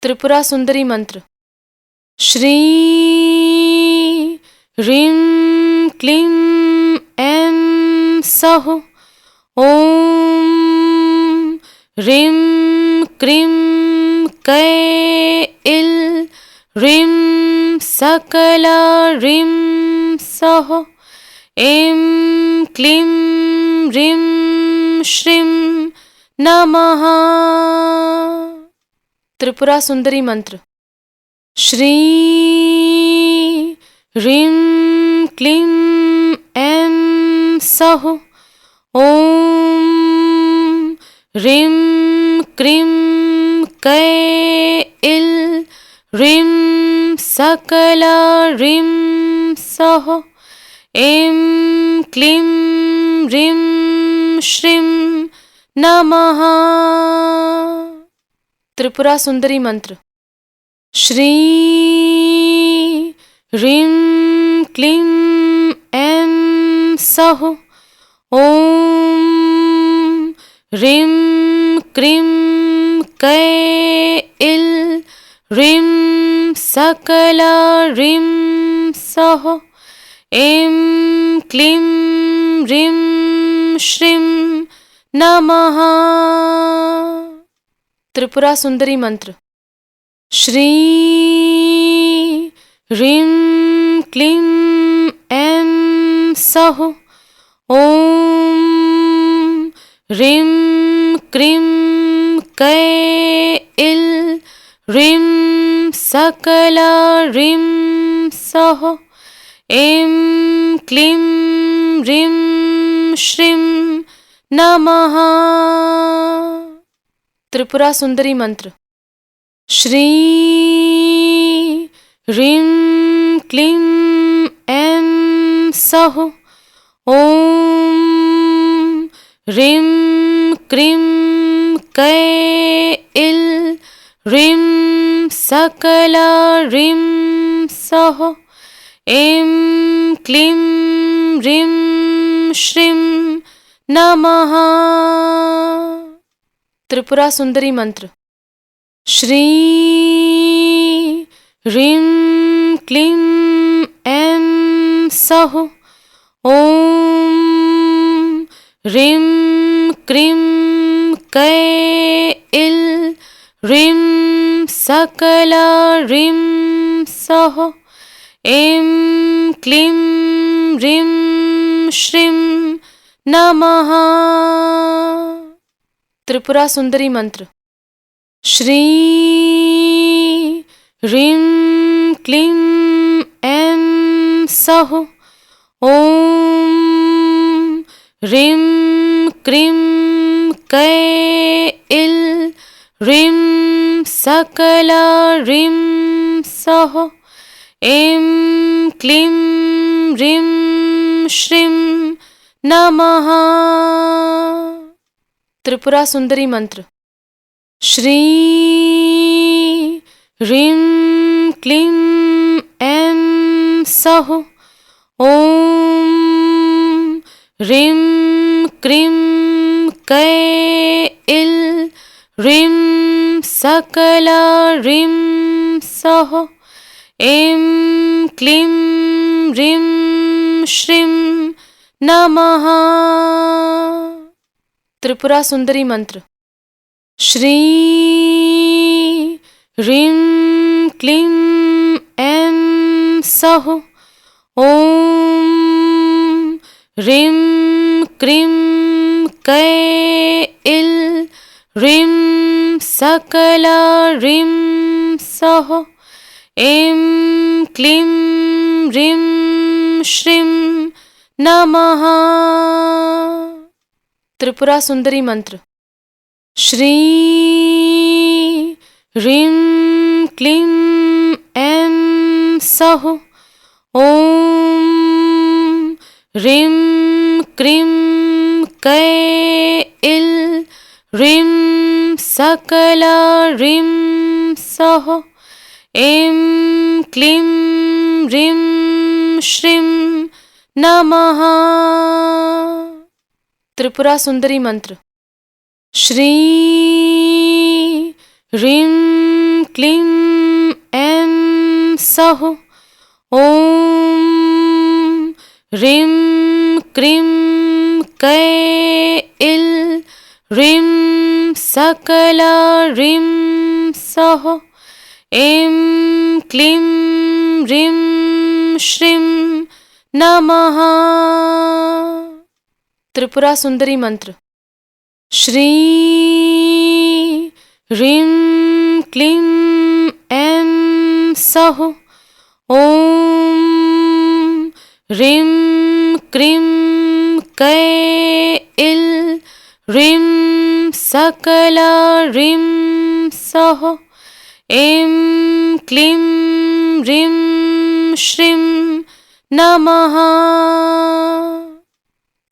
त्रिपुरा सुंदरी मंत्र। श्री ह्रीं क्लीं ऐं सौः ॐ ह्रीं क्रीं कैल ह्रीं सकला ह्रीं सौः ऐं क्लीं ह्रीं श्रीं नमः। त्रिपुरा सुंदरी मंत्र। श्री ह्रीं क्लीं ऐं सौः ॐ ह्रीं क्रीं कैल ह्रीं सकला ह्रीं सौः ऐं क्लीं ह्रीं श्रीं नमः। त्रिपुरा सुंदरी मंत्र। श्री ह्रीं क्लीं ऐं सौः ॐ ह्रीं क्रीं कैल ह्रीं सकला ह्रीं सौः ऐं क्लीं ह्रीं श्रीं नमः। त्रिपुरा सुंदरी मंत्र। श्री ह्रीं क्लीं ऐं सौः ॐ ह्रीं क्रीं कैल ह्रीं सकला ह्रीं सौः ऐं क्लीं ह्रीं श्रीं नमः। त्रिपुरा सुंदरी मंत्र। श्री ह्रीं क्लीं ऐं सौः ॐ ह्रीं क्रीं कैल ह्रीं सकला ह्रीं सौः ऐं क्लीं ह्रीं श्रीं नमः। त्रिपुरा सुंदरी मंत्र। श्री ह्रीं क्लीं ऐं सौः ॐ ह्रीं क्रीं कैल ह्रीं सकला ह्रीं सौः ऐं क्लीं ह्रीं श्रीं नमः। त्रिपुरा सुंदरी मंत्र। श्री ह्रीं क्लीं ऐं सौः ॐ ह्रीं क्रीं कैल ह्रीं सकला ह्रीं सौः ऐं क्लीं ह्रीं श्रीं नमः। त्रिपुरा सुंदरी मंत्र। श्री ह्रीं क्लीं ऐं सौः ॐ ह्रीं क्रीं कैल ह्रीं सकला ह्रीं सौः ऐं क्लीं ह्रीं श्रीं नमः। त्रिपुरा सुंदरी मंत्र। श्री ह्रीं क्लीं ऐं सौः ॐ ह्रीं क्रीं कैल ह्रीं सकला ह्रीं सौः ऐं क्लीं ह्रीं श्रीं नमः। त्रिपुरा सुंदरी मंत्र। श्री ह्रीं क्लीं ऐं सौः ॐ ह्रीं क्रीं कैल ह्रीं सकला ह्रीं सौः ऐं क्लीं ह्रीं श्रीं नमः। त्रिपुरा सुंदरी मंत्र। श्री ह्रीं क्लीं ऐं सौः ॐ ह्रीं क्रीं कैल ह्रीं सकला ह्रीं सौः ऐं क्लीं ह्रीं श्रीं नमः। त्रिपुरा सुंदरी मंत्र। श्री ह्रीं क्लीं ऐं सौः ॐ ह्रीं क्रीं कैल ह्रीं सकला ह्रीं सौः ऐं क्लीं ह्रीं श्रीं नमः।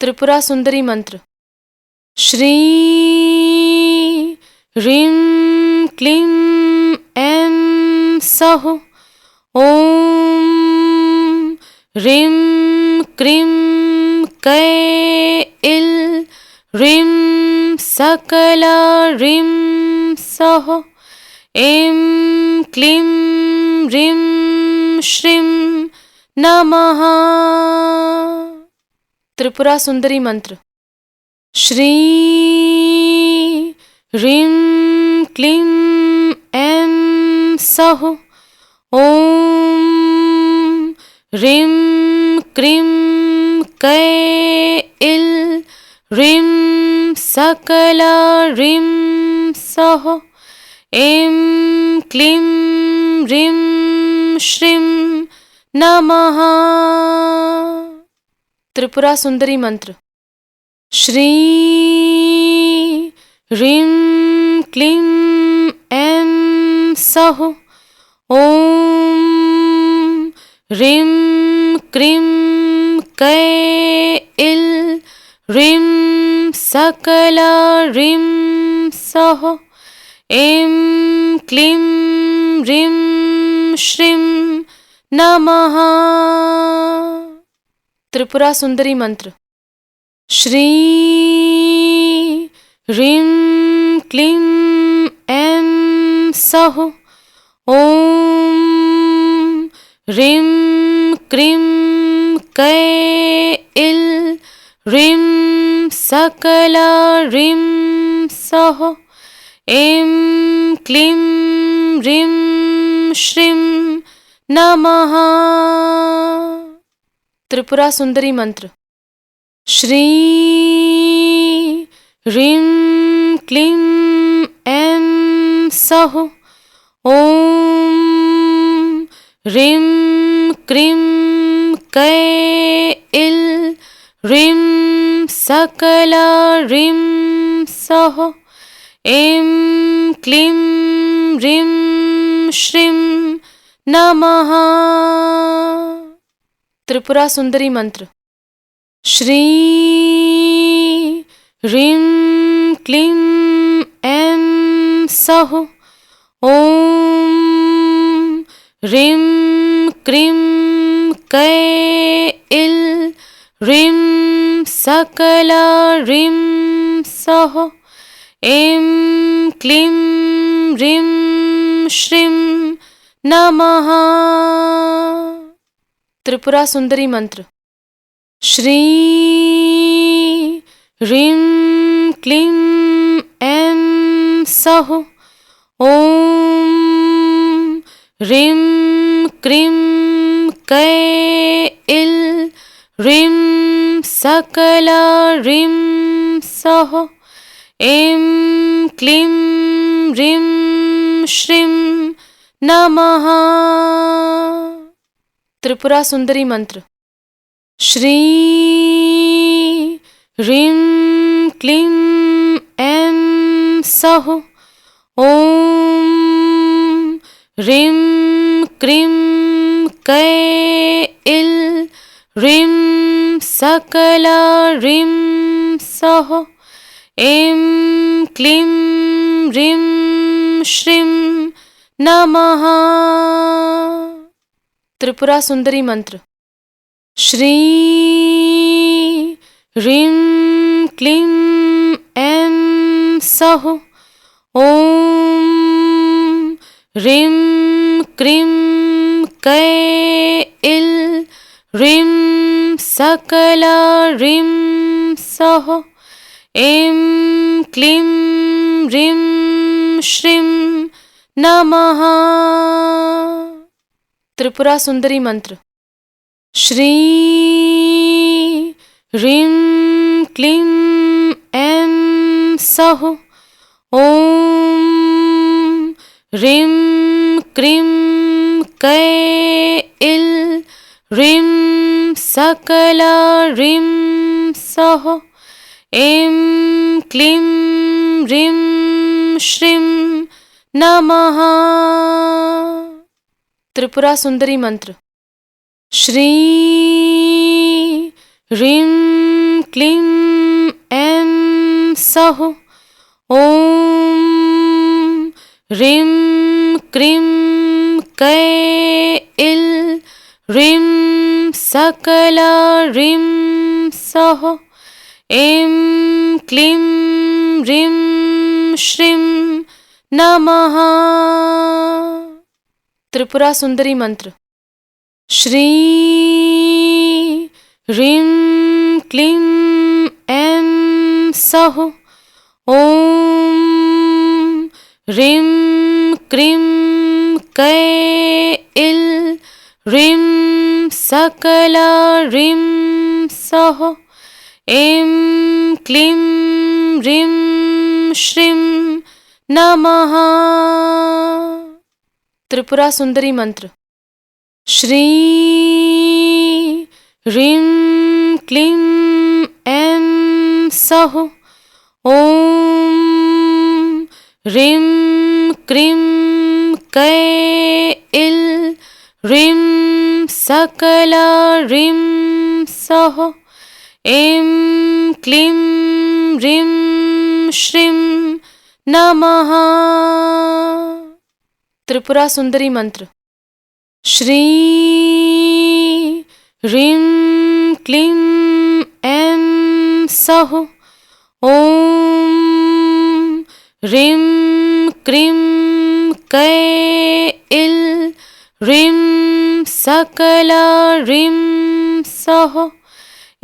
त्रिपुरा सुंदरी मंत्र। श्री ह्रीं क्लीं ऐं सौः ॐ ह्रीं क्रीं कैल ह्रीं सकला ह्रीं सौः ऐं क्लीं ह्रीं श्रीं नमः। त्रिपुरा सुंदरी मंत्र। श्री ह्रीं क्लीं ऐं सौः ॐ ह्रीं क्रीं कैल ह्रीं सकला ह्रीं सौः ऐं क्लीं ह्रीं श्रीं नमः। त्रिपुरा सुंदरी मंत्र। श्री ह्रीं क्लीं ऐं सौः ॐ ह्रीं क्रीं कैल ह्रीं सकला ह्रीं सौः ऐं क्लीं ह्रीं श्रीं नमः। त्रिपुरा सुंदरी मंत्र। श्री ह्रीं क्लीं ऐं सौः ॐ ह्रीं क्रीं कैल ह्रीं सकला ह्रीं सौः ऐं क्लीं ह्रीं श्रीं नमः। त्रिपुरा सुंदरी मंत्र। श्री ह्रीं क्लीं ऐं सौः ॐ ह्रीं क्रीं कैल ह्रीं सकला ह्रीं सौः ऐं क्लीं ह्रीं श्रीं नमः। त्रिपुरा सुंदरी मंत्र। श्री ह्रीं क्लीं ऐं सौः ॐ ह्रीं क्रीं कैल ह्रीं सकला ह्रीं सौः ऐं क्लीं ह्रीं श्रीं नमः। त्रिपुरा सुंदरी मंत्र। श्री ह्रीं क्लीं ऐं सौः ॐ ह्रीं क्रीं कैल ह्रीं सकला ह्रीं सौः ऐं क्लीं ह्रीं श्रीं नमः। त्रिपुरा सुंदरी मंत्र। श्री ह्रीं क्लीं ऐं सौः ॐ ह्रीं क्रीं कैल ह्रीं सकला ह्रीं सौः ऐं क्लीं ह्रीं श्रीं नमः। त्रिपुरा सुंदरी मंत्र। श्री ह्रीं क्लीं ऐं सौः ॐ ह्रीं क्रीं कै इल् ह्रीं सकला ह्रीं सः ऐं क्लीं ह्रीं श्रीं नमः। त्रिपुरा सुंदरी मंत्र। श्री ह्रीं क्लीं ऐं सः ॐ ह्रीं क्रीं कै इल् ह्रीं सकला ह्रीं सः ऐं क्लीं ह्रीं श्रीं नमः। त्रिपुरा सुंदरी मंत्र। श्री ह्रीं क्लीं ऐं सः ॐ ह्रीं क्रीं कै इल् ह्रीं सकला ह्रीं सः ऐं क्लीं ह्रीं श्रीं नमः। त्रिपुरा सुंदरी मंत्र। श्री ह्रीं क्लीं ऐं सः ॐ ह्रीं क्रीं कै इल् ह्रीं सकला ह्रीं सः ऐं क्लीं ह्रीं श्रीं नमः। त्रिपुरा सुंदरी मंत्र। श्री ह्रीं क्लीं ऐं सः ॐ ह्रीं क्रीं कै इल् ह्रीं सकला ह्रीं सः ऐं क्लीं ह्रीं श्रीं नमः। त्रिपुरा सुंदरी मंत्र। श्री ह्रीं क्लीं ऐं सः ॐ ह्रीं क्रीं कै इल् ह्रीं सकला ह्रीं सः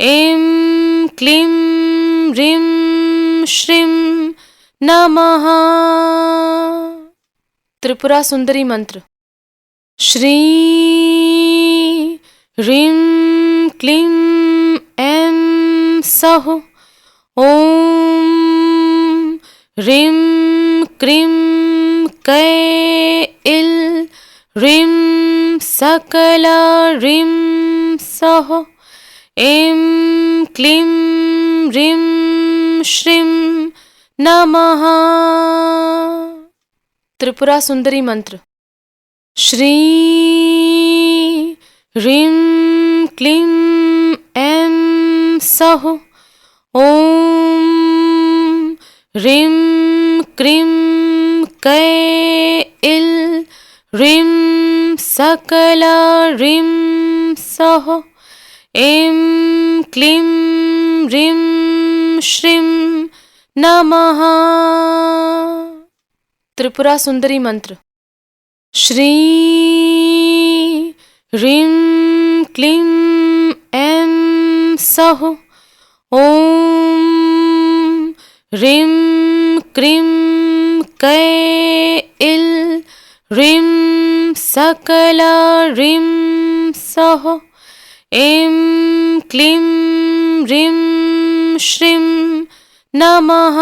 ऐं क्लीं ह्रीं श्रीं नमः। त्रिपुरा सुंदरी मंत्र। श्री ह्रीं क्लीं ऐं सः ॐ ह्रीं क्रीं कै इल् ह्रीं सकला ह्रीं सः ऐं क्लीं ह्रीं श्रीं नमः। त्रिपुरा सुंदरी मंत्र। श्री ह्रीं क्लीं ऐं सः ॐ ह्रीं क्रीं कै इल् ह्रीं सकला ह्रीं सः ऐं क्लीं ह्रीं श्रीं नमः। त्रिपुरा सुंदरी मंत्र। श्री ह्रीं क्लीं ऐं सः ॐ ह्रीं क्रीं कै इल् ह्रीं सकला ह्रीं सः ऐं क्लीं ह्रीं श्रीं नमः।